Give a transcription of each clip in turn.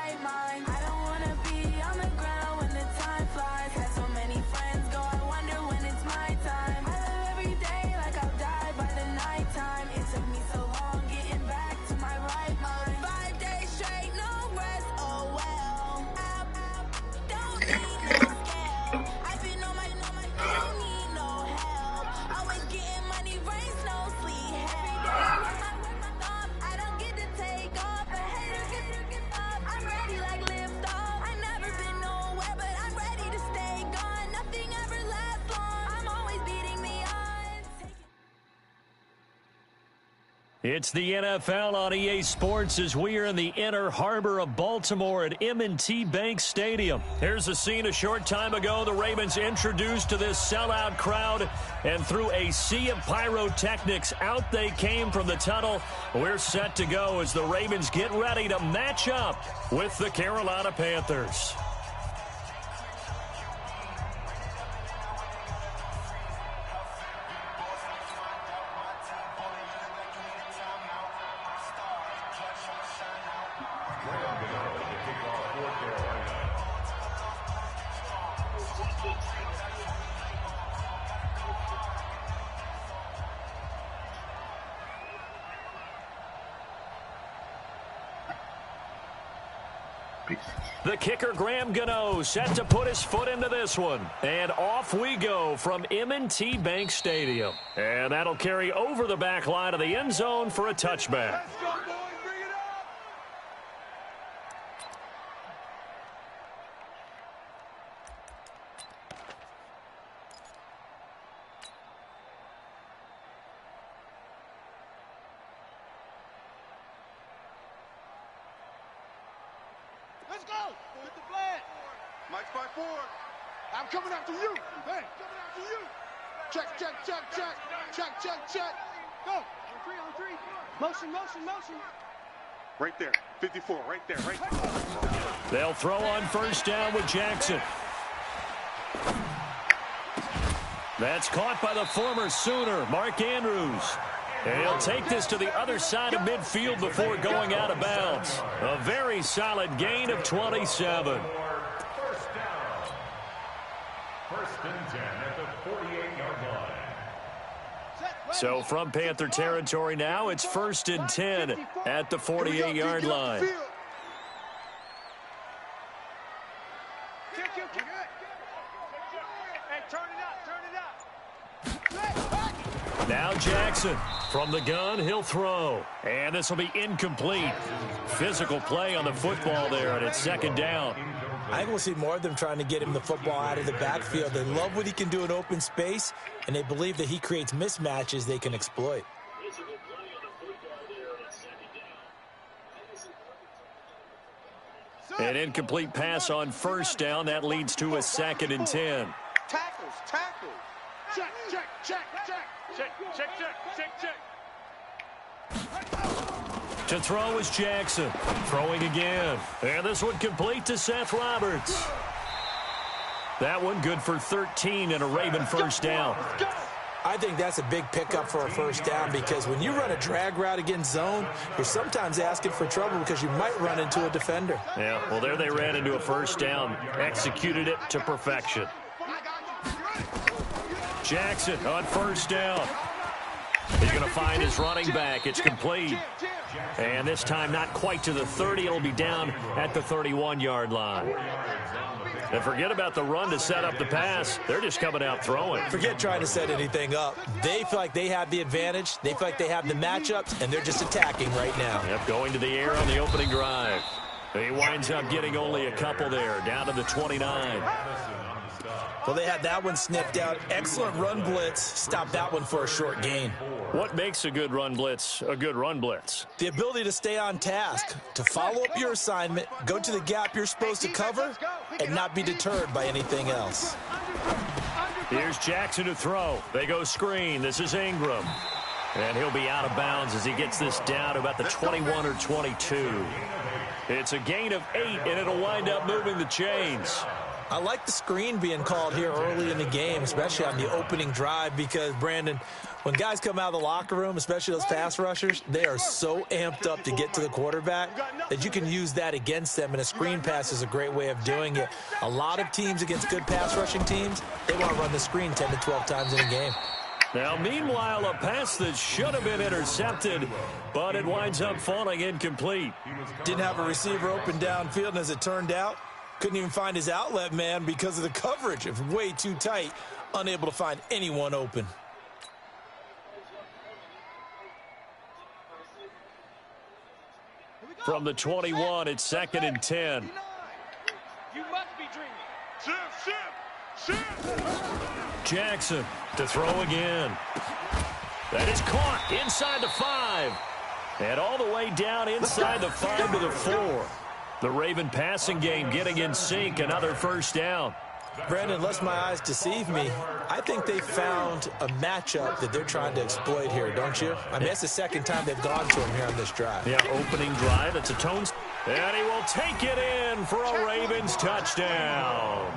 right mind. I don't wanna be on the ground when the time flies. Had so many friends go, I wonder when it's my time. I live every day like I'll die by the nighttime. It took me so long getting back to my right mind. 5 days straight, no rest, oh well. Don't need no scale. I've been on my, I don't need no help. Always getting money, rain, snow, sleet, every day. With my thumb, I don't get to take off. A hater get up. I'm ready like lift off. I've never been nowhere, but I'm ready to stay gone. Nothing ever lasts long. I'm always beating the odds. It's the NFL on EA Sports as we are in the inner harbor of Baltimore at M&T Bank Stadium. Here's a scene a short time ago. The Ravens introduced to this sellout crowd, and through a sea of pyrotechnics, out they came from the tunnel. We're set to go as the Ravens get ready to match up with the Carolina Panthers. The kicker, Graham Gano, set to put his foot into this one. And off we go from M&T Bank Stadium. And that'll carry over the back line of the end zone for a touchback. Let's go, boys. Bring it up. Let's go. Get the flag. Mike's by 4. I'm coming after you. Hey, coming after you. Check, check, check, check. Check, check, check. Go. On 3, on 3. Motion, motion, motion. Right there. 54, right there, right there. They'll throw on first down with Jackson. That's caught by the former Sooner, Mark Andrews. And he'll take this to the other side of midfield before going out of bounds. A very solid gain of 27. First down. First and 10 at the 48-yard line. So from Panther territory now, it's first and 10 at the 48-yard line. Now Jackson from the gun, he'll throw. And this will be incomplete. Physical play on the football there, and it's second down. I think we'll see more of them trying to get him the football out of the backfield. They love what he can do in open space, and they believe that he creates mismatches they can exploit. An incomplete pass on first down. That leads to a second and 10. Tackles, tackles. Check, check, check, check. Check, check, check, check, check. To throw is Jackson. Throwing again. And this one complete to Seth Roberts. That one good for 13 and a Raven first down. I think that's a big pickup for a first down because when you run a drag route against zone, you're sometimes asking for trouble because you might run into a defender. Yeah, well, there they ran into a first down. Executed it to perfection. Jackson on first down. He's going to find his running back. It's complete. And this time not quite to the 30. It'll be down at the 31-yard line. And forget about the run to set up the pass. They're just coming out throwing. Forget trying to set anything up. They feel like they have the advantage. They feel like they have the matchups, and they're just attacking right now. Yep, going to the air on the opening drive. He winds up getting only a couple there, down to the 29. Well, they had that one sniffed out. Excellent run blitz. Stopped that one for a short gain. What makes a good run blitz a good run blitz? The ability to stay on task, to follow up your assignment, go to the gap you're supposed to cover, and not be deterred by anything else. Here's Jackson to throw. They go screen. This is Ingram. And he'll be out of bounds as he gets this down to about the 21 or 22. It's a gain of 8, and it'll wind up moving the chains. I like the screen being called here early in the game, especially on the opening drive, because, Brandon, When guys come out of the locker room, especially those pass rushers, they are so amped up to get to the quarterback that you can use that against them, and a screen pass is a great way of doing it. A lot of teams against good pass rushing teams, they want to run the screen 10 to 12 times in a game. Now, meanwhile, a pass that should have been intercepted, but it winds up falling incomplete. Didn't have a receiver open downfield, and as it turned out, couldn't even find his outlet man because of the coverage. It was way too tight, unable to find anyone open. From the 21, it's 2nd and 10. You must be dreaming. Shift. Jackson to throw again. That is caught inside the 5. And all the way down inside the 5 to the 4. The Raven passing game getting in sync, another first down. Brandon, unless my eyes deceive me, I think they found a matchup that they're trying to exploit here, don't you? I mean, that's the second time they've gone to him here on this drive. Yeah, opening drive. It's a tone. And he will take it in for a Ravens touchdown.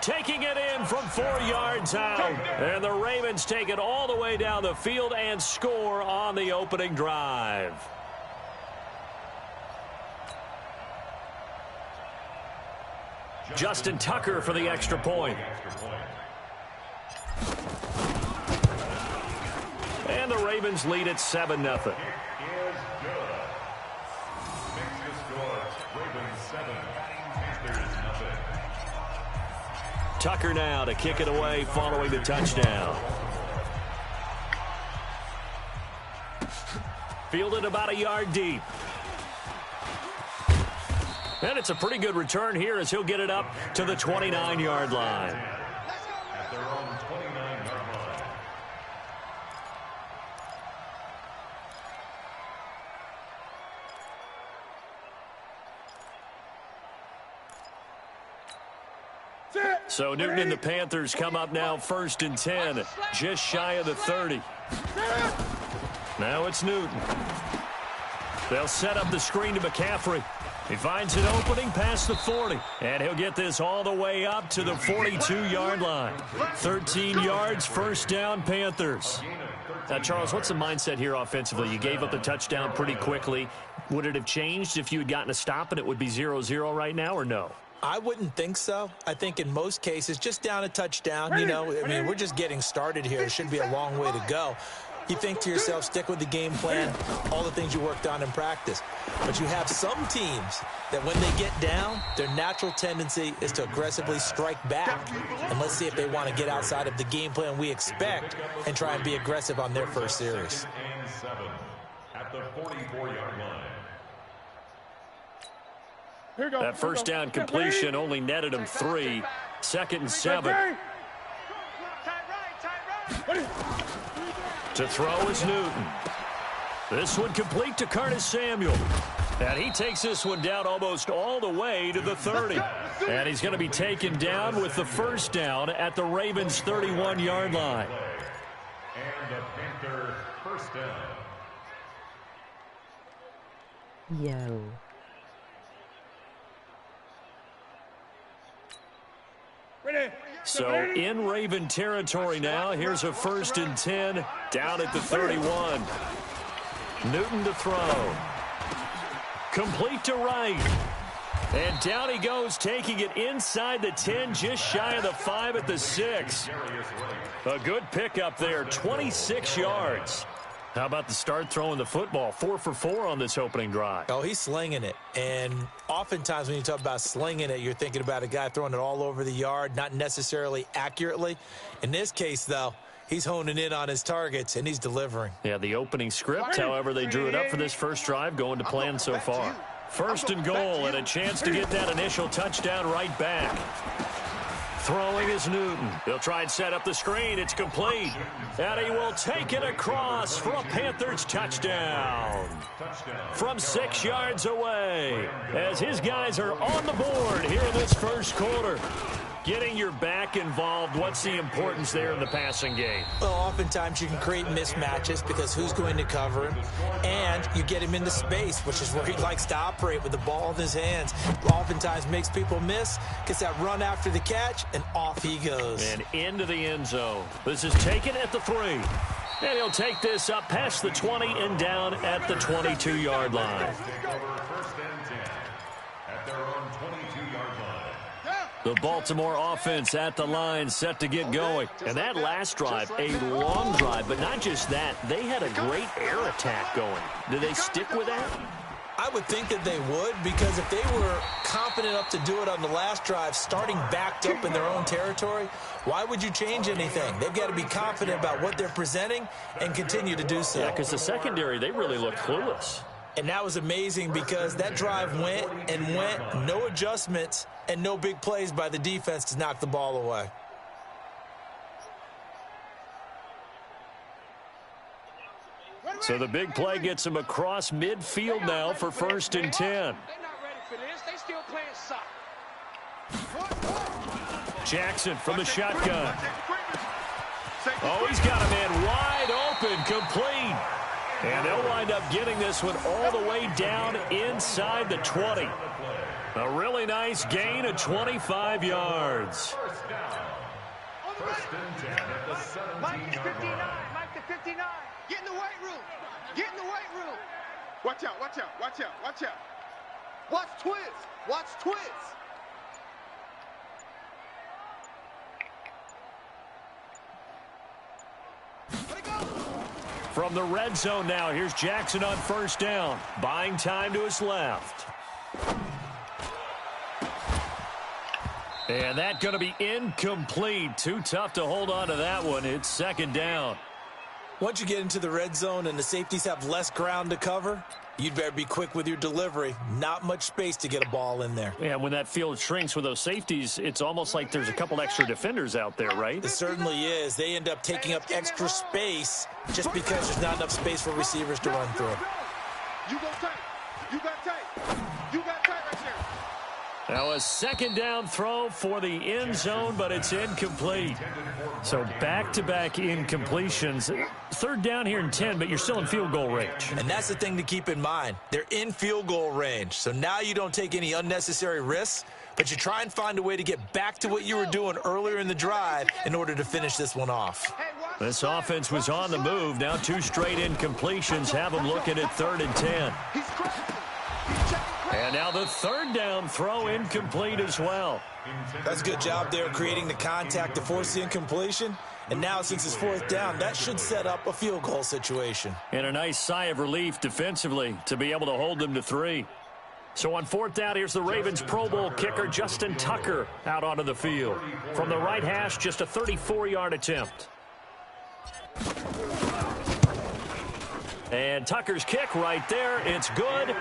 Taking it in from 4 yards out. And the Ravens take it all the way down the field and score on the opening drive. Justin Tucker for the extra point. And the Ravens lead at 7-0. Tucker now to kick it away following the touchdown. Fielded about a yard deep. And it's a pretty good return here as he'll get it up to the 29-yard line. At their own 29-yard line. So Newton and the Panthers come up now 1st and 10, just shy of the 30. Now it's Newton. They'll set up the screen to McCaffrey. He finds an opening past the 40, and he'll get this all the way up to the 42-yard line. 13 yards, first down, Panthers. Now, Charles, what's the mindset here offensively? You gave up the touchdown pretty quickly. Would it have changed if you had gotten a stop and it would be 0-0 right now, or no? I wouldn't think so. I think in most cases, just down a touchdown, you know, I mean, we're just getting started here. It should be a long way to go. You think to yourself, stick with the game plan, all the things you worked on in practice. But you have some teams that when they get down, their natural tendency is to aggressively strike back. And let's see if they want to get outside of the game plan we expect and try and be aggressive on their first series. And 7 at the 44-yard line. That first down completion only netted him 3. 2nd and 7. To throw is Newton. This one complete to Curtis Samuel. And he takes this one down almost all the way to the 30. And he's going to be taken down with the first down at the Ravens' 31-yard line. And the Panther first down. Yo. So in Raven territory now. Here's a 1st and 10 down at the 31. Newton to throw. Complete to Wright. And down he goes, taking it inside the 10, just shy of the 5 at the 6. A good pickup there, 26 yards. How about the start throwing the football? 4 for 4 on this opening drive. Oh, he's slinging it. And oftentimes when you talk about slinging it, you're thinking about a guy throwing it all over the yard, not necessarily accurately. In this case, though, he's honing in on his targets, and he's delivering. Yeah, the opening script, however, they drew it up for this first drive, going to plan so far. 1st and goal, and a chance to get that initial touchdown right back. Throwing is Newton. He'll try and set up the screen. It's complete. And he will take it across for a Panthers touchdown. From 6 yards away, as his guys are on the board here in this first quarter. Getting your back involved, what's the importance there in the passing game? Well, oftentimes you can create mismatches because who's going to cover him, and you get him into space, which is where he likes to operate with the ball in his hands. Oftentimes makes people miss, gets that run after the catch, and off he goes. And into the end zone. This is taken at the 3. And he'll take this up past the 20 and down at the 22-yard line. The Baltimore offense at the line, set to get going. And that last drive, a long drive, but not just that. They had a great air attack going. Do they stick with that? I would think that they would, because if they were confident enough to do it on the last drive, starting backed up in their own territory, why would you change anything? They've got to be confident about what they're presenting and continue to do so. Yeah, because the secondary, they really look clueless. And that was amazing because that drive went and went, no adjustments, and no big plays by the defense to knock the ball away. So the big play gets him across midfield now for 1st and 10. They're not ready for this. They still playing soccer. Jackson from the shotgun. Oh, he's got a man wide open, complete. And they'll wind up getting this one all the way down inside the 20. A really nice gain of 25 yards. First and 10 at the 17-yard line. Mike to 59. Get in the weight room. Get in the weight room. Watch out, watch out, watch out, watch out. Watch Twitz. Watch Twitz. From the red zone now, here's Jackson on 1st down. Buying time to his left. And that's going to be incomplete. Too tough to hold on to that one. It's 2nd down. Once you get into the red zone and the safeties have less ground to cover, you'd better be quick with your delivery. Not much space to get a ball in there. Yeah, when that field shrinks with those safeties, it's almost like there's a couple extra defenders out there, right? It certainly is. They end up taking up extra space just because there's not enough space for receivers to run through. You go tight. You got tight. You got tight right there. Now a 2nd down throw for the end zone, but it's incomplete. So back-to-back incompletions. 3rd down here in 10, but you're still in field goal range. And that's the thing to keep in mind. They're in field goal range. So now you don't take any unnecessary risks, but you try and find a way to get back to what you were doing earlier in the drive in order to finish this one off. This offense was on the move. Now 2 straight incompletions have them looking at 3rd and 10. And now the 3rd down throw incomplete as well. That's a good job there creating the contact to force the incompletion. And now since it's 4th down, that should set up a field goal situation. And a nice sigh of relief defensively to be able to hold them to 3. So on 4th down, here's the Ravens Pro Bowl kicker Justin Tucker out onto the field. From the right hash, just a 34-yard attempt. And Tucker's kick right there. It's good.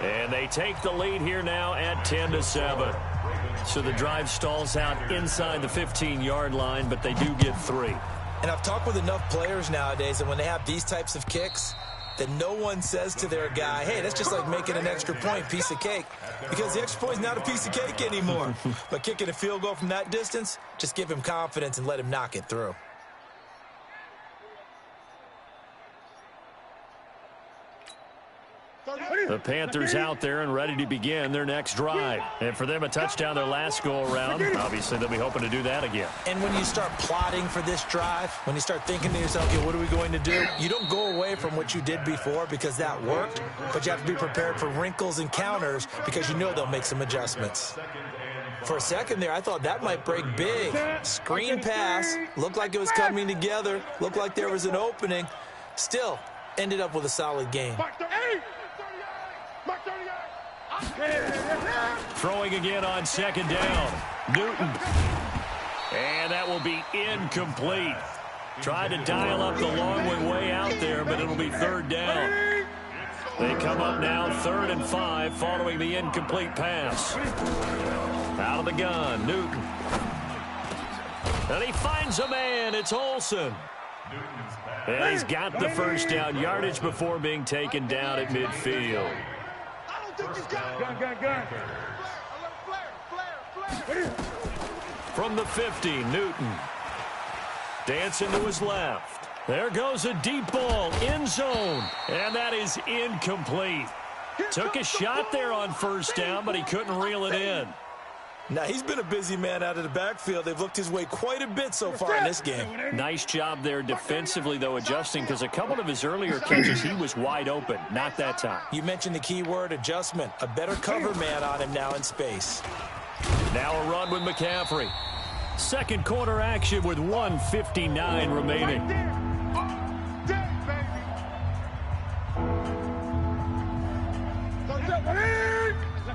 And they take the lead here now at 10-7. So the drive stalls out inside the 15-yard line, but they do get 3. And I've talked with enough players nowadays that when they have these types of kicks, that no one says to their guy, hey, that's just like making an extra point, piece of cake. Because the extra point is not a piece of cake anymore. But kicking a field goal from that distance, just give him confidence and let him knock it through. The Panthers out there and ready to begin their next drive. And for them, a touchdown their last go-around. Obviously, they'll be hoping to do that again. And when you start plotting for this drive, when you start thinking to yourself, okay, what are we going to do? You don't go away from what you did before because that worked, but you have to be prepared for wrinkles and counters because you know they'll make some adjustments. For a second there, I thought that might break big. Screen pass, looked like it was coming together, looked like there was an opening. Still, ended up with a solid game. Throwing again on 2nd down. Newton. And that will be incomplete. Tried to dial up the long one way out there, but it'll be 3rd down. They come up now 3rd and 5 following the incomplete pass. Out of the gun, Newton. And he finds a man. It's Olsen. And he's got the 1st down yardage before being taken down at midfield. From the 50, Newton. Dancing to his left. There goes a deep ball, end zone. And that is incomplete. Took a shot there on 1st down, but he couldn't reel it in. Now, he's been a busy man out of the backfield. They've looked his way quite a bit so far in this game. Nice job there defensively, though, adjusting, because a couple of his earlier catches, he was wide open. Not that time. You mentioned the key word, adjustment. A better cover man on him now in space. Now a run with McCaffrey. Second quarter action with 1:59 remaining.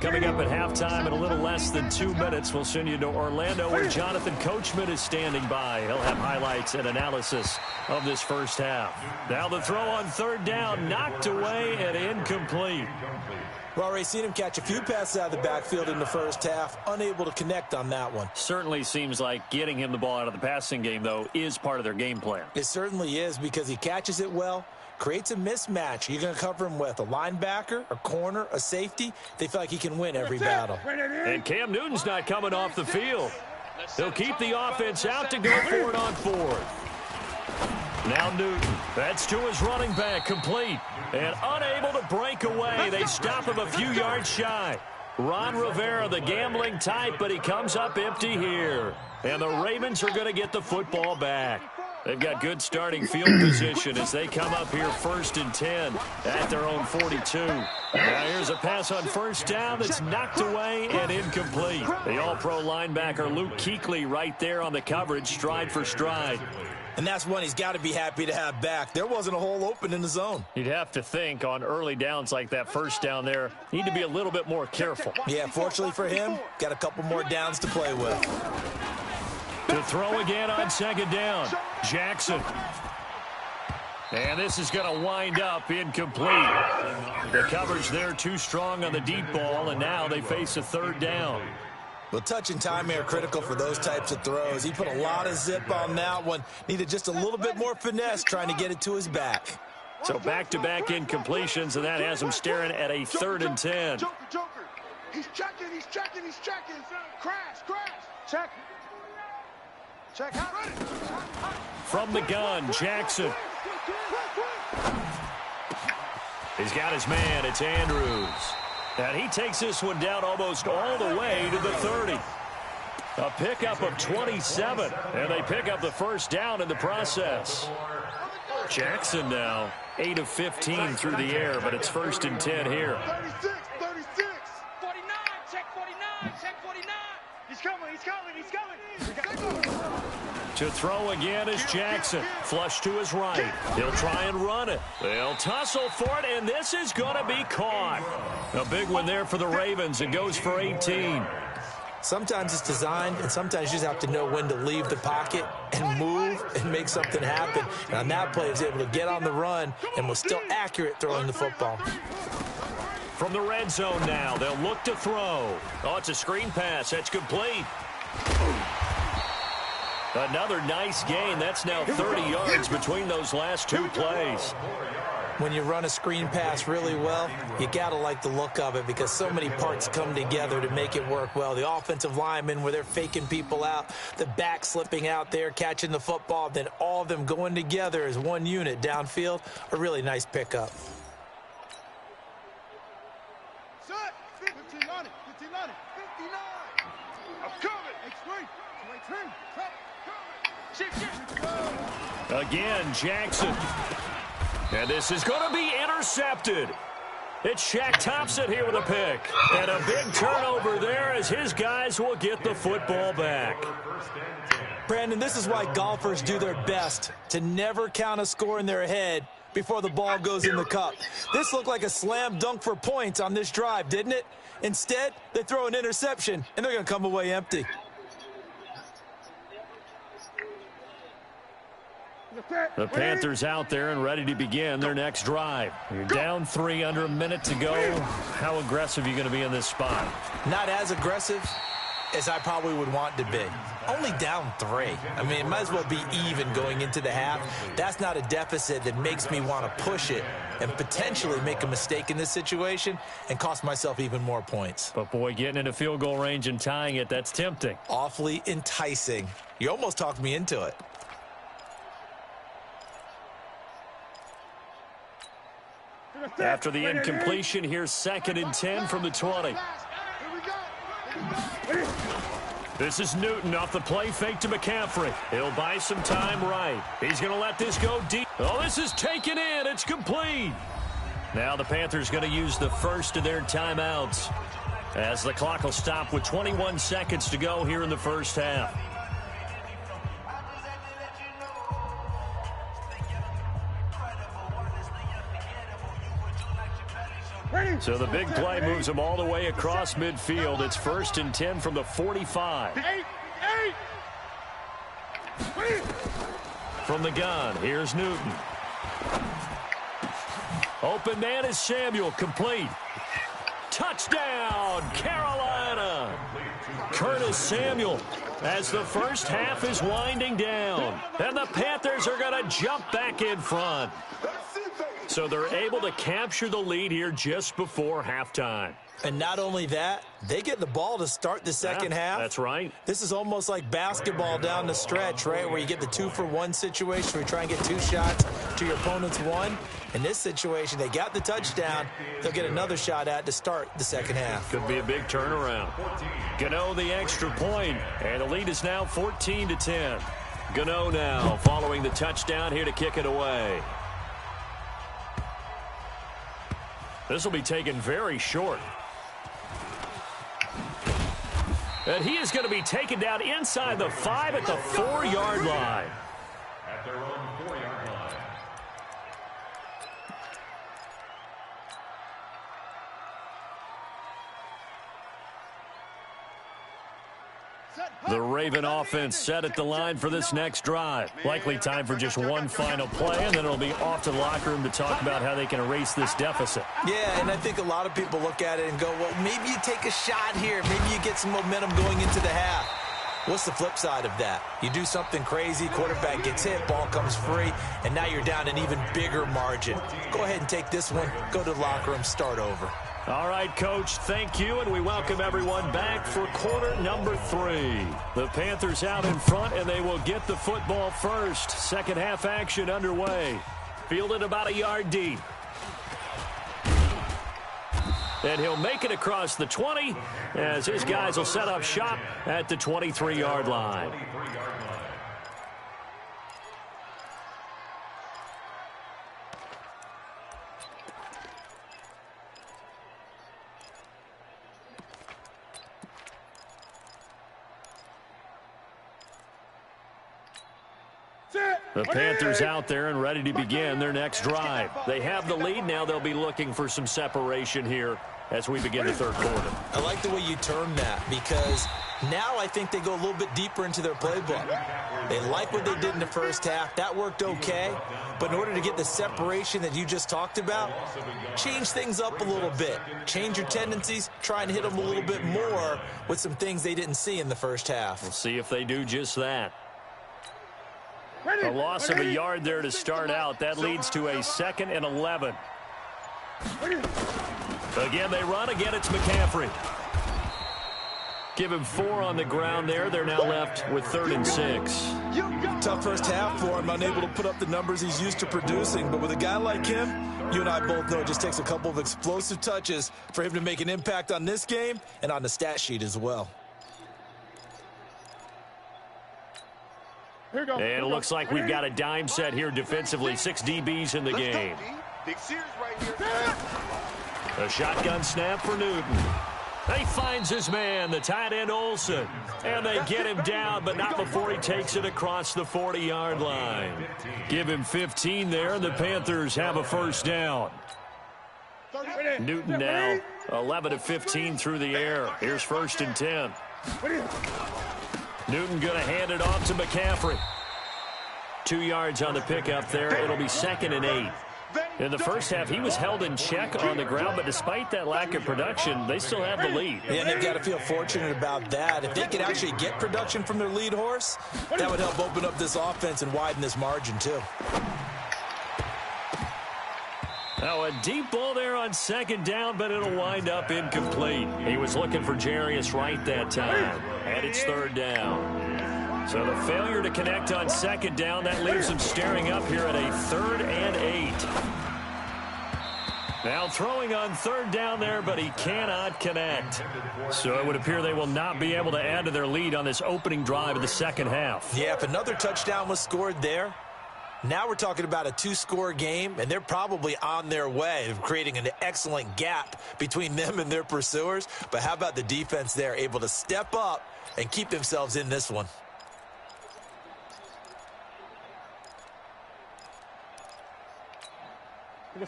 Coming up at halftime in a little less than 2 minutes, we'll send you to Orlando where Jonathan Coachman is standing by. He'll have highlights and analysis of this first half. Now the throw on third down, knocked away and incomplete. We've already seen him catch a few passes out of the backfield in the first half, unable to connect on that one. Certainly seems like getting him the ball out of the passing game, though, is part of their game plan. It certainly is, because he catches it well, creates a mismatch. You're going to cover him with a linebacker, a corner, a safety. They feel like he can win every battle. And Cam Newton's not coming off the field. They'll keep the offense out to go for it on fourth. Now Newton, that's to his running back, complete. And unable to break away. They stop him a few yards shy. Ron Rivera, the gambling type, but he comes up empty here. And the Ravens are going to get the football back. They've got good starting field position as they come up here 1st and 10 at their own 42. Now here's a pass on first down that's knocked away and incomplete. The all-pro linebacker Luke Kuechly right there on the coverage, stride for stride. And that's one he's got to be happy to have back. There wasn't a hole open in the zone. You'd have to think on early downs like that first down there, need to be a little bit more careful. Yeah, fortunately for him, got a couple more downs to play with. To throw again on second down, Jackson. And this is going to wind up incomplete. The coverage there too strong on the deep ball, and now they face a third down. Well, touch and timing are critical for those types of throws. He put a lot of zip on that one. Needed just a little bit more finesse trying to get it to his back. So back-to-back incompletions, and that has him staring at a 3rd and 10. Joker. He's checking. Crash. Check. From the gun, Jackson. He's got his man. It's Andrews. And he takes this one down almost all the way to the 30. A pickup of 27. And they pick up the first down in the process. Jackson now 8 of 15 through the air, but it's 1st and 10 here. 36. 49. Check 49. He's coming. To throw again is Jackson. Flush to his right. He'll try and run it. They'll tussle for it, and this is going to be caught. A big one there for the Ravens. It goes for 18. Sometimes it's designed, and sometimes you just have to know when to leave the pocket and move and make something happen. And on that play, he was able to get on the run and was still accurate throwing the football. From the red zone now, they'll look to throw. Oh, it's a screen pass. That's complete. Another nice gain. That's now 30 yards between those last two plays. When you run a screen pass really well, you got to like the look of it because so many parts come together to make it work well. The offensive linemen, where they're faking people out, the back slipping out there, catching the football, then all of them going together as one unit downfield. A really nice pickup. Set. 15 on it. 59. I'm coming. Again, Jackson. And this is going to be intercepted. It's Shaq Thompson here with a pick. And a big turnover there as his guys will get the football back. Brandon, this is why golfers do their best to never count a score in their head before the ball goes in the cup. This looked like a slam dunk for points on this drive, didn't it? Instead, they throw an interception, and they're going to come away empty. The Panthers out there and ready to begin their next drive. You're down 3 under a minute to go. How aggressive are you going to be in this spot? Not as aggressive as I probably would want to be. Only down 3. I mean, it might as well be even going into the half. That's not a deficit that makes me want to push it and potentially make a mistake in this situation and cost myself even more points. But, boy, getting into field goal range and tying it, that's tempting. Awfully enticing. You almost talked me into it. After the incompletion, here's 2nd and 10 from the 20. Here we go. This is Newton off the play fake to McCaffrey. He'll buy some time right. He's going to let this go deep. Oh, this is taken in. It's complete. Now the Panthers going to use the first of their timeouts as the clock will stop with 21 seconds to go here in the first half. So the big play moves them all the way across midfield. It's 1st and 10 from the 45. From the gun, here's Newton. Open man is Samuel, complete. Touchdown, Carolina. Curtis Samuel as the first half is winding down. And the Panthers are going to jump back in front. So they're able to capture the lead here just before halftime. And not only that, they get the ball to start the second half. That's right. This is almost like basketball down the stretch, right, where you get the 2-for-1 situation where you try and get 2 shots to your opponent's 1. In this situation, they got the touchdown. They'll get another shot at to start the second half. Could be a big turnaround. Gano the extra point, and the lead is now 14-10. Gano now following the touchdown here to kick it away. This will be taken very short. And he is going to be taken down inside the 5 at the 4-yard line. At their own 4-yard line. The Raven offense set at the line for this next drive. Likely time for just one final play, and then it'll be off to the locker room to talk about how they can erase this deficit. Yeah, and I think a lot of people look at it and go, well, maybe you take a shot here. Maybe you get some momentum going into the half. What's the flip side of that? You do something crazy, quarterback gets hit, ball comes free, and now you're down an even bigger margin. Go ahead and take this one, go to the locker room, start over. All right, Coach, thank you, and we welcome everyone back for quarter number 3. The Panthers out in front, and they will get the football first. Second half action underway. Fielded about a yard deep. And he'll make it across the 20 as his guys will set up shop at the 23-yard line. The Panthers out there and ready to begin their next drive. They have the lead now. They'll be looking for some separation here as we begin the third quarter. I like the way you term that because now I think they go a little bit deeper into their playbook. They like what they did in the first half. That worked okay. But in order to get the separation that you just talked about, change things up a little bit. Change your tendencies. Try and hit them a little bit more with some things they didn't see in the first half. We'll see if they do just that. A loss of a yard there to start out. That leads to a 2nd and 11. Again, they run. Again, it's McCaffrey. Give him 4 on the ground there. They're now left with 3rd and 6. Tough first half for him, unable to put up the numbers he's used to producing. But with a guy like him, you and I both know it just takes a couple of explosive touches for him to make an impact on this game and on the stat sheet as well. And it looks like we've got a dime set here defensively. 6 DBs in the game. A shotgun snap for Newton. He finds his man, the tight end Olsen. And they get him down, but not before he takes it across the 40-yard line. Give him 15 there, and the Panthers have a first down. Newton now 11 of 15 through the air. Here's 1st and 10. Newton going to hand it off to McCaffrey. 2 yards on the pickup there. It'll be 2nd and 8. In the first half, he was held in check on the ground, but despite that lack of production, they still have the lead. Yeah, and they've got to feel fortunate about that. If they could actually get production from their lead horse, that would help open up this offense and widen this margin, too. Now, a deep ball there on 2nd down, but it'll wind up incomplete. He was looking for Jarius Wright that time, and it's 3rd down. So the failure to connect on 2nd down, that leaves them staring up here at a 3rd and 8. Now throwing on third down there, but he cannot connect. So it would appear they will not be able to add to their lead on this opening drive of the second half. Yeah, if another touchdown was scored there, now we're talking about a 2-score game, and they're probably on their way of creating an excellent gap between them and their pursuers. But how about the defense there, able to step up and keep themselves in this one?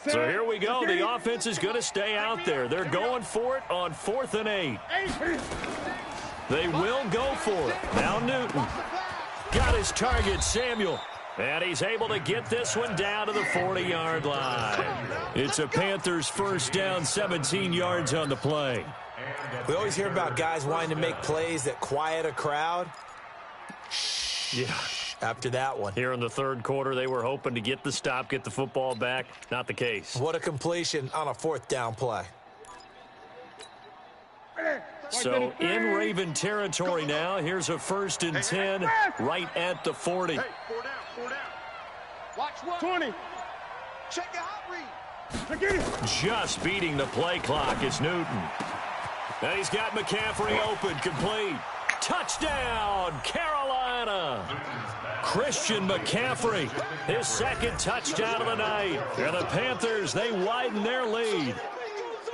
So here we go. The offense is going to stay out there. They're going for it on 4th and 8. They will go for it. Now Newton got his target, Samuel. And he's able to get this one down to the 40-yard line. It's a Panthers first down, 17 yards on the play. We always hear about guys wanting to make plays that quiet a crowd. Yeah. After that one. Here in the third quarter, they were hoping to get the stop, get the football back. Not the case. What a completion on a 4th down play. So in Raven territory now. Here's a 1st and 10 right at the 40. Hey, 4 down, 4 down. Watch one. 20. Check your hot read. Just beating the play clock is Newton. And he's got McCaffrey open, complete. Touchdown, Carolina. Christian McCaffrey, his second touchdown of the night. And the Panthers, they widen their lead.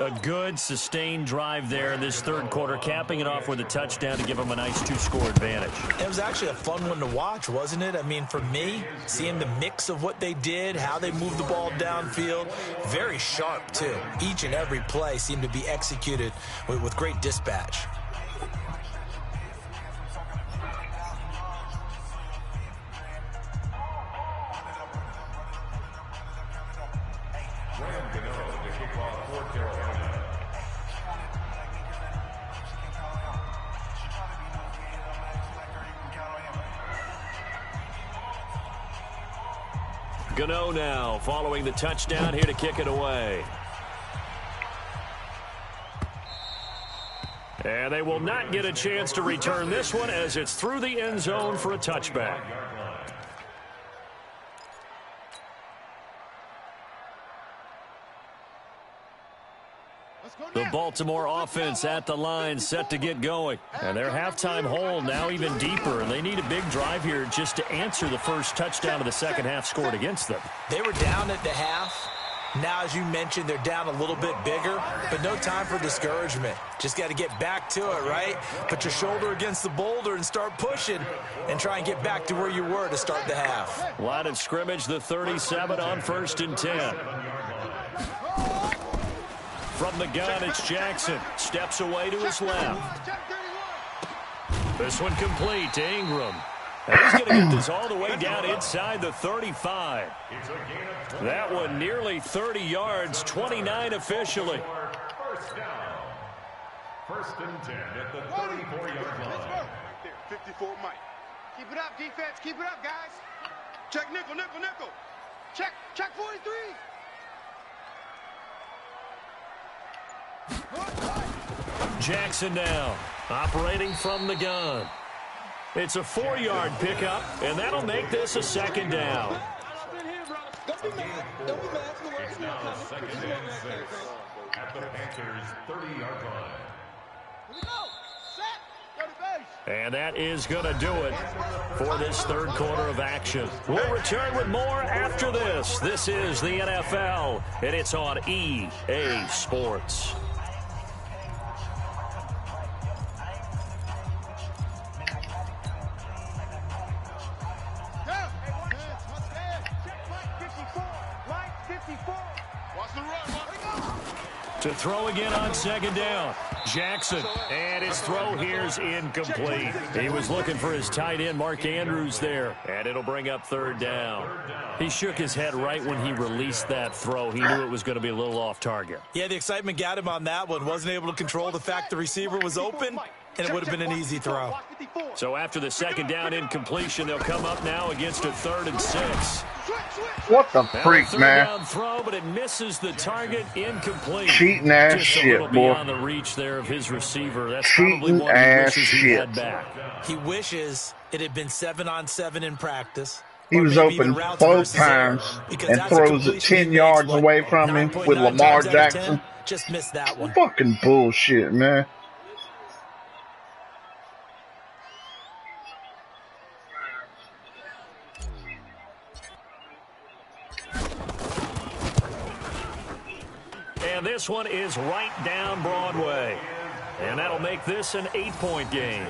A good, sustained drive there in this third quarter, capping it off with a touchdown to give them a nice 2-score advantage. It was actually a fun one to watch, wasn't it? I mean, for me, seeing the mix of what they did, how they moved the ball downfield, very sharp, too. Each and every play seemed to be executed with great dispatch. Gano now following the touchdown, here to kick it away. And they will not get a chance to return this one as it's through the end zone for a touchback. The Baltimore offense at the line, set to get going. And their halftime hole now even deeper, and they need a big drive here just to answer the first touchdown of the second half scored against them. They were down at the half. Now, as you mentioned, they're down a little bit bigger, but no time for discouragement. Just got to get back to it, right? Put your shoulder against the boulder and start pushing and try and get back to where you were to start the half. Line of scrimmage, the 37 on 1st and 10. From the gun, it's Jackson. Steps away to his left. This one complete to Ingram. And he's going to get this all the way down inside the 35. That one nearly 30 yards, 29 officially. First down. 1st and 10 at the 34-yard line. 54 Mike. Keep it up, defense. Keep it up, guys. Check nickel, nickel, nickel. Check 43. Jackson now, operating from the gun. It's a 4-yard pickup, and that'll make this a 2nd down. It's now 2nd and 6 at the Panthers' 30-yard line. And that is going to do it for this third quarter of action. We'll return with more after this. This is the NFL, and it's on EA Sports. To throw again on 2nd down. Jackson, and his throw here's incomplete. He was looking for his tight end, Mark Andrews, there, and it'll bring up 3rd down. He shook his head right when he released that throw. He knew it was going to be a little off target. Yeah, the excitement got him on that one. Wasn't able to control the fact the receiver was open, and it would have been an easy throw. So after the 2nd down incompletion, they'll come up now against a 3rd and 6. What the freak, man? Down throw, but it misses the target, incomplete. Cheating ass Just shit, a little boy. beyond the reach there of his receiver. That's probably one he wishes he had back. He wishes it had been 7-on-7 in practice, He was open both times and throws it 10 yards away from him with Lamar Jackson. Just missed that one. Fucking bullshit, man. And this one is right down Broadway. And that'll make this an 8-point game.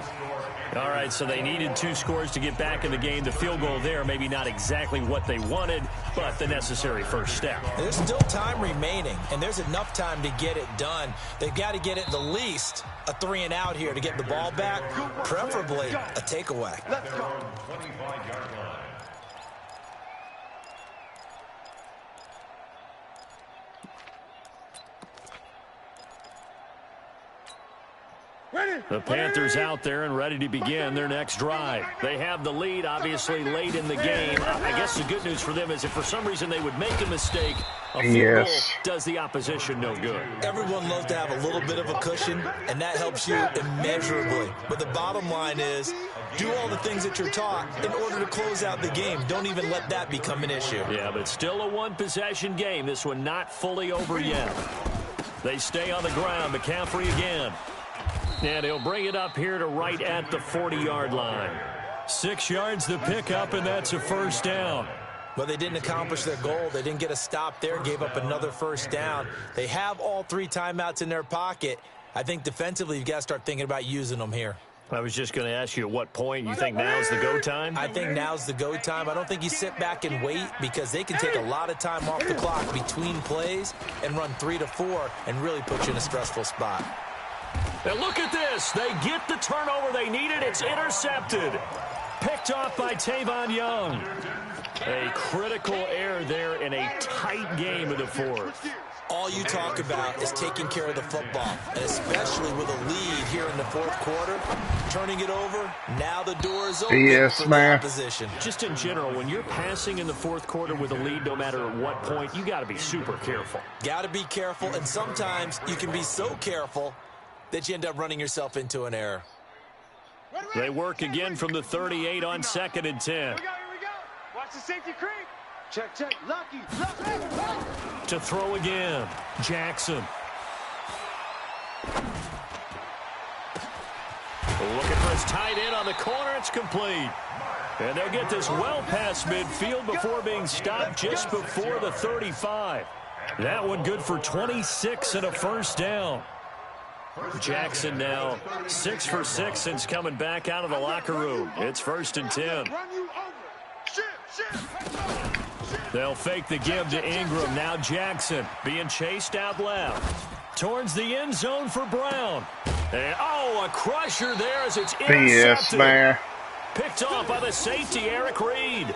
All right, so they needed 2 scores to get back in the game. The field goal there, maybe not exactly what they wanted, but the necessary first step. There's still time remaining, and there's enough time to get it done. They've got to get at the least a 3-and-out here to get the ball back, preferably a takeaway. Let's go. 25-yard line. The Panthers out there and ready to begin their next drive. They have the lead, obviously, late in the game. I guess the good news for them is if for some reason they would make a mistake, a field goal does the opposition no good. Everyone loves to have a little bit of a cushion, and that helps you immeasurably. But the bottom line is, do all the things that you're taught in order to close out the game. Don't even let that become an issue. Yeah, but still a one-possession game. This one not fully over yet. They stay on the ground. McCaffrey again. And he'll bring it up here to right at the 40-yard line. 6 yards to pick up, and that's a first down. But they didn't accomplish their goal. They didn't get a stop there, gave up another first down. They have all 3 timeouts in their pocket. I think defensively you've got to start thinking about using them here. I was just going to ask you at what point you think now's the go time? I think now's the go time. I don't think you sit back and wait because they can take a lot of time off the clock between plays and run 3 to 4 and really put you in a stressful spot. And look at this. They get the turnover they needed. It's intercepted. Picked off by Tavon Young. A critical error there in a tight game of the fourth. All you talk about is taking care of the football, and especially with a lead here in the fourth quarter. Turning it over, now the door is open for the opposition. Just in general, when you're passing in the fourth quarter with a lead, no matter at what point, you got to be super careful. Got to be careful, and sometimes you can be so careful that you end up running yourself into an error. They work again from the 38 on 2nd and 10. Here we go. Watch the safety creep. Check, check. Lucky. To throw again. Jackson. Looking for his tight end on the corner. It's complete. And they'll get this well past midfield before being stopped just before the 35. That one good for 26 and a first down. Jackson now 6 for 6 since coming back out of the locker room. It's 1st and 10. They'll fake the give to Ingram. Now Jackson being chased out left. Towards the end zone for Brown. And, a crusher there as it's intercepted. Picked off by the safety, Eric Reed.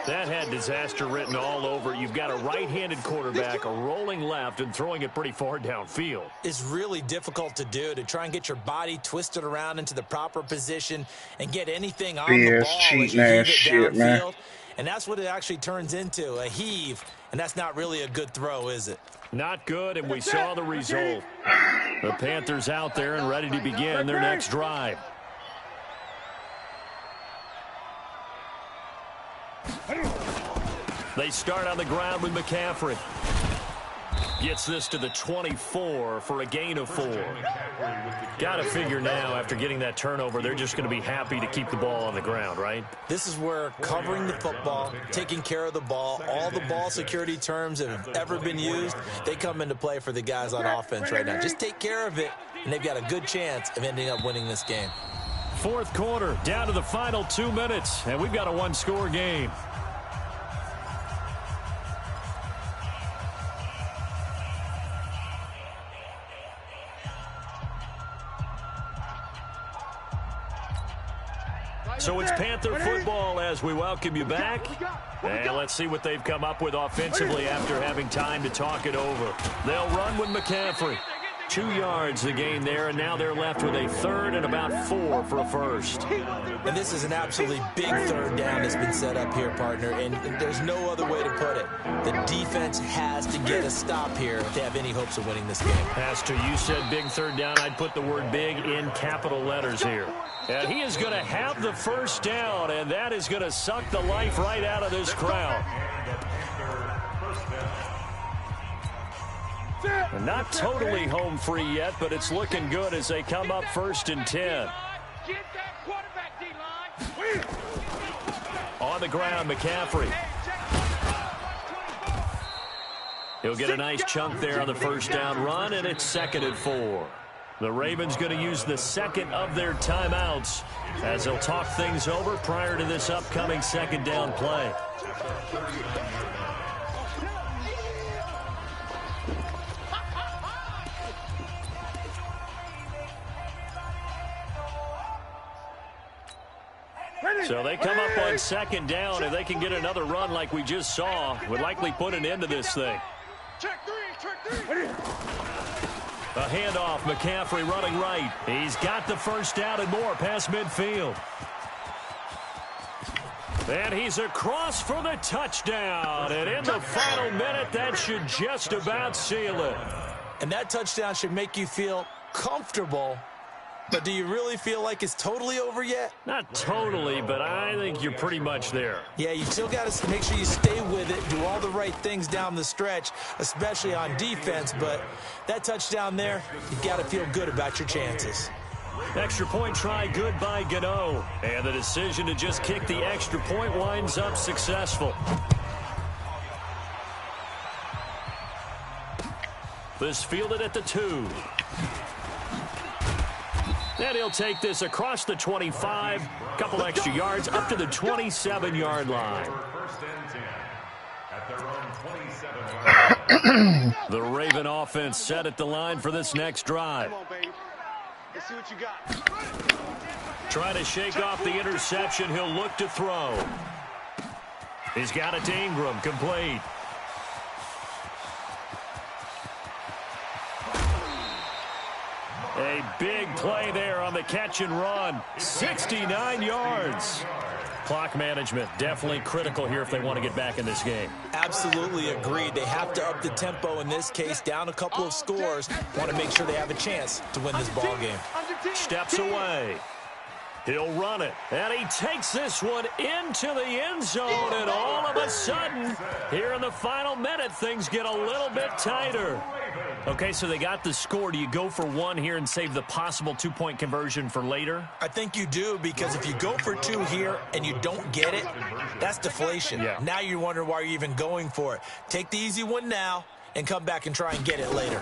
That had disaster written all over. You've got a right-handed quarterback, a rolling left, and throwing it pretty far downfield. It's really difficult to do, to try and get your body twisted around into the proper position and get anything on the ball as you heave it downfield. And that's what it actually turns into, a heave. And that's not really a good throw, is it? Not good, and we saw the result. The Panthers out there and ready to begin their next drive. They start on the ground with McCaffrey. Gets this to the 24 for a gain of 4. Got to figure now, after getting that turnover, they're just going to be happy to keep the ball on the ground, right? This is where covering the football, taking care of the ball, all the ball security terms that have ever been used, they come into play for the guys on offense right now. Just take care of it, and they've got a good chance of ending up winning this game. Fourth quarter, down to the final 2 minutes, and we've got a one-score game. So it's Panther football as we welcome you back. And let's see what they've come up with offensively after having time to talk it over. They'll run with McCaffrey. 2 yards the gain there, and now they're left with a third and about 4 for a first. And this is an absolutely big third down that's been set up here, partner, and there's no other way to put it. The defense has to get a stop here if they have any hopes of winning this game. Pastor, you said big third down. I'd put the word big in capital letters here. And he is going to have the first down, and that is going to suck the life right out of this crowd. And not totally home free yet, but it's looking good as they come up 1st and 10. On the ground, McCaffrey. He'll get a nice chunk there on the first down run, and it's 2nd and 4. The Ravens going to use the second of their timeouts as they'll talk things over prior to this upcoming 2nd down play. So they come up on 2nd down. If they can get another run like we just saw, would likely put an end to this thing. A handoff, McCaffrey running right. He's got the first down and more past midfield. And he's across for the touchdown. And in the final minute, that should just about seal it. And that touchdown should make you feel comfortable. But do you really feel like it's totally over yet? Not totally, but I think you're pretty much there. Yeah, you still got to make sure you stay with it, do all the right things down the stretch, especially on defense. But that touchdown there, you got to feel good about your chances. Extra point try good by Gano. And the decision to just kick the extra point winds up successful. This fielded at the 2. And he'll take this across the 25, a couple extra yards up to the 27-yard line. The Raven offense set at the line for this next drive. Let's see what you got. Trying to shake off the interception. He'll look to throw. He's got it to Ingram, complete. A big play there on the catch and run. 69 yards. Clock management definitely critical here if they want to get back in this game. Absolutely agreed. They have to up the tempo in this case, down a couple of scores. Want to make sure they have a chance to win this ball game. Steps away. He'll run it. And he takes this one into the end zone. And all of a sudden, here in the final minute, things get a little bit tighter. Okay, so they got the score. Do you go for 1 here and save the possible 2-point conversion for later? I think you do, because if you go for 2 here and you don't get it, that's deflation. Yeah. Now you're wondering why you're even going for it. Take the easy one now and come back and try and get it later.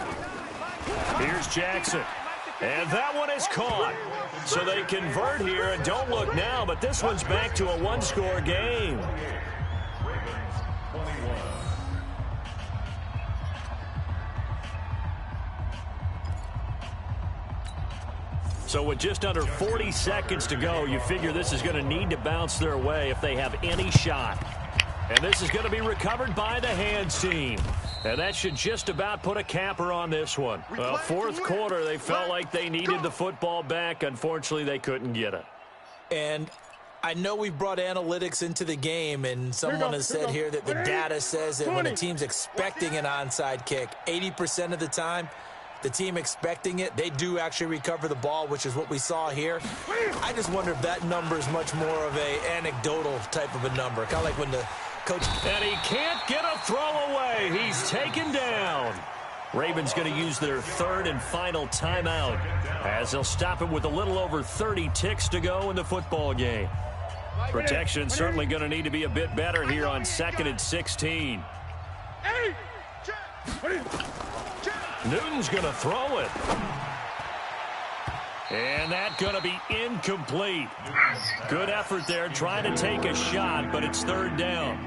Here's Jackson. And that one is caught. So they convert here, and don't look now, but this one's back to a 1-score game. So with just under 40 seconds to go, you figure this is going to need to bounce their way if they have any shot. And this is going to be recovered by the hands team. And that should just about put a capper on this one. Well, 4th quarter, they felt like they needed the football back. Unfortunately, they couldn't get it. And I know we've brought analytics into the game, and someone has said here that the data says that when a team's expecting an onside kick, 80% of the time, the team expecting it, they do actually recover the ball, which is what we saw here. I just wonder if that number is much more of a anecdotal type of a number, kind of like when the coach... And he can't get a throw away. He's taken down. Ravens going to use their 3rd and final timeout as they'll stop it with a little over 30 ticks to go in the football game. Protection certainly going to need to be a bit better here on 2nd and 16. Newton's going to throw it. And that's going to be incomplete. Good effort there trying to take a shot, but it's 3rd down.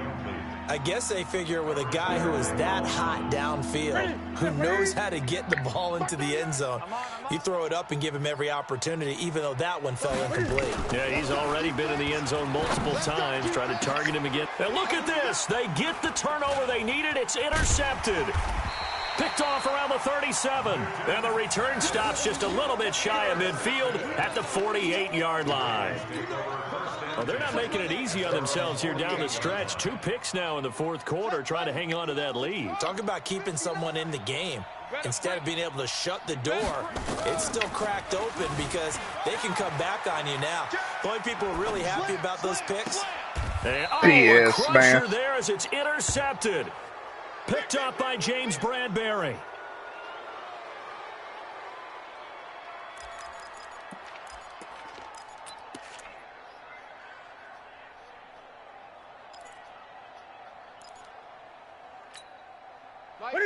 I guess they figure with a guy who is that hot downfield, who knows how to get the ball into the end zone, you throw it up and give him every opportunity, even though that one fell incomplete. Yeah, he's already been in the end zone multiple times, trying to target him again. And look at this. They get the turnover they needed. It's intercepted. Picked off around the 37. And the return stops just a little bit shy of midfield at the 48-yard line. Well, they're not making it easy on themselves here down the stretch. 2 picks now in the fourth quarter, trying to hang on to that lead. Talk about keeping someone in the game. Instead of being able to shut the door, it's still cracked open because they can come back on you now. The only people who are really happy about those picks. And, PS, a crusher there as it's intercepted. Picked up by James Bradbury.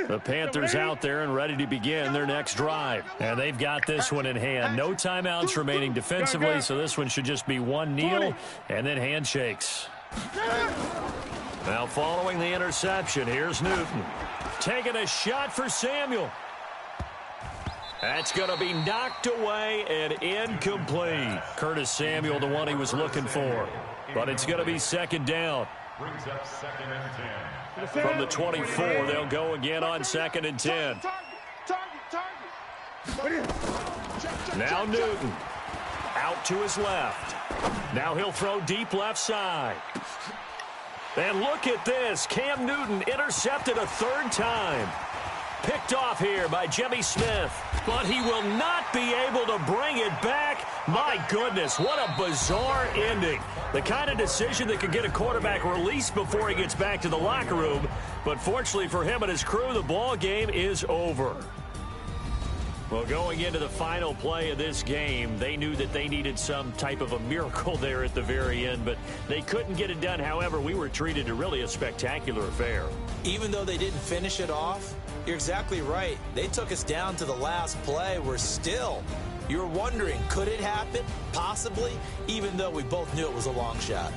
The Panthers out there and ready to begin their next drive. And they've got this one in hand. No timeouts remaining defensively, so this one should just be one kneel and then handshakes. Now following the interception, here's Newton. Taking a shot for Samuel. That's going to be knocked away and incomplete. Curtis Samuel, the one he was looking for. But it's going to be second down. Brings up 2nd and 10. From the 24, they'll go again on 2nd and 10. Now Newton. Out to his left. Now he'll throw deep left side. And look at this. Cam Newton intercepted a 3rd time. Picked off here by Jimmy Smith. But he will not be able to bring it back. My goodness, what a bizarre ending. The kind of decision that could get a quarterback released before he gets back to the locker room. But fortunately for him and his crew, the ball game is over. Well, going into the final play of this game, they knew that they needed some type of a miracle there at the very end, but they couldn't get it done. However, we were treated to really a spectacular affair. Even though they didn't finish it off, you're exactly right. They took us down to the last play. We're still, you're wondering, could it happen? Possibly, even though we both knew it was a long shot.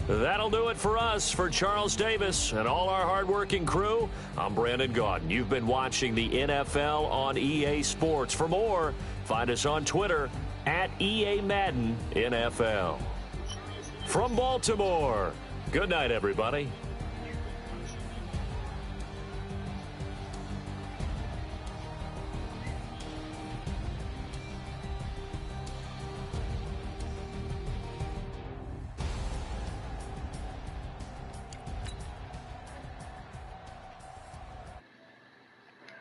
That'll do it for us. For Charles Davis and all our hardworking crew, I'm Brandon Gaudin. You've been watching the NFL on EA Sports. For more, find us on Twitter at EA Madden NFL. From Baltimore, good night, everybody.